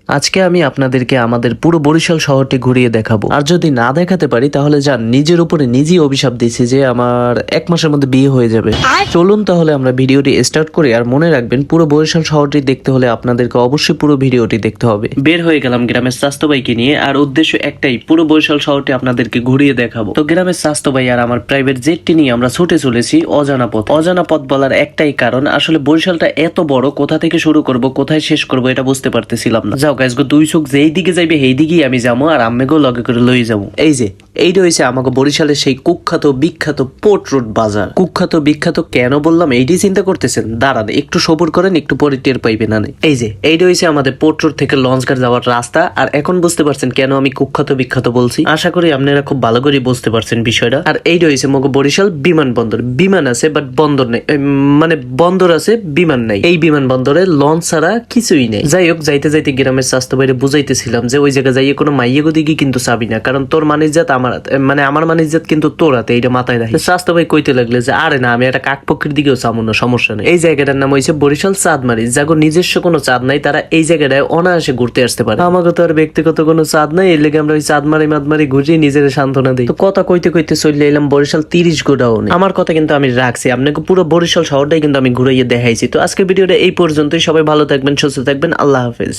আজকে আমি আপনাদেরকে আমাদের পুরো বরিশাল শহরটি ঘুরিয়ে দেখাবো। আর যদি না দেখাতে পারি তাহলে যান, নিজের উপরে নিজেই অভিশাপ দিয়েছি যে আমার 1 মাসের মধ্যে বিয়ে হয়ে যাবে। চলুন তাহলে আমরা ভিডিওটি স্টার্ট করি। আর মনে রাখবেন, পুরো বরিশাল শহরটি দেখতে হলে আপনাদেরকে অবশ্যই পুরো ভিডিওটি দেখতে হবে। বের হয়ে গেলাম গ্রামের স্বাস্থ্য ভাইকে নিয়ে, আর উদ্দেশ্য একটাই, পুরো বরিশাল শহরটি আপনাদেরকে ঘুরিয়ে দেখাবো। তো গ্রামের স্বাস্থ্য ভাই আর আমার প্রাইভেট জেটটি নিয়ে আমরা ছুটে চলেছি অজানা পথ। অজানা পথ বলার একটাই কারণ, আসলে বরিশালটা এত বড়, কোথা থেকে শুরু করব কোথায় শেষ করব এটা বুঝতে পারতেছিলাম না। যাও গাইস গো, দুই চোখ যেই দিকে যাইবে সেই দিকেই আমি যাবো, আর আম্মেকেও লগে করে লই যাবো। এই যে এইটা হয়েছে আমাকে বরিশালের সেই কুখ্যাত বিখ্যাত পোর্ট রোড বাজার। কুখ্যাত বিখ্যাত কেন বললাম এইটাই চিন্তা করতেছেন? দাঁড়ান, একটু সবুর করেন, একটু পরে টের পাইবেন। না এই যে এইটা হয়েছে আমাদের পোর্ট রোড থেকে লঞ্চঘাট যাওয়ার রাস্তা। আর এখন বুঝতে পারছেন কেন আমি কুখ্যাত বিখ্যাত বলছি। আশা করি আপনারা খুব ভালো করে বুঝতে পারছেন বিষয়টা। আর এইটা হয়েছে মগো বরিশাল বিমানবন্দর। বিমান আছে বাট বন্দর নেই, মানে বন্দর আছে বিমান নাই। এই বিমানবন্দরে লঞ্চ ছাড়া কিছুই নেই। যাই হোক, যাইতে যাইতে গ্রামের স্বাস্থ্য বাইরে বুঝাইতেছিলাম যে ওই জায়গায় যাইয়ে কোনো মাইয়ে দিকে কিন্তু চাবি না, কারণ তোর মানিজ্জাত আমার, মানে আমার মানিজ্জাত কিন্তু তোর হাতে, এইটা মাথায় রাখি। স্বাস্থ্য ভাই কইতে লাগলে যে আরে না, আমি একটা কাকপক্ষের দিকেও চাবো না, সমস্যা নেই। এই জায়গাটার নাম হয়েছে বরিশাল চাঁদমারি। যাগো নিজস্ব কোনো চাঁদ নাই, তারা এই জায়গাটায় অনায়াসে ঘুরতে আসতে পারে। আমাকে তো আর ব্যক্তিগত কোনো চাঁদ নাই, এর লেগে আমরা ওই চাঁদমারি মাদমারি ঘুরি, নিজের সান্ত্বনা দিই। তো কথা কইতে কইতে চলে এলাম বরিশাল 30 গোডাউনে। আমার কথা কিন্তু আমি রাখছি, আপনাকে পুরো বরিশাল শহরটাই কিন্তু আমি ঘুরাইয়ে দেখাইছি। তো আজকের ভিডিওটা এই পর্যন্তই। সবাই ভালো থাকবেন, সুস্থ থাকবেন, আল্লাহ হাফেজ।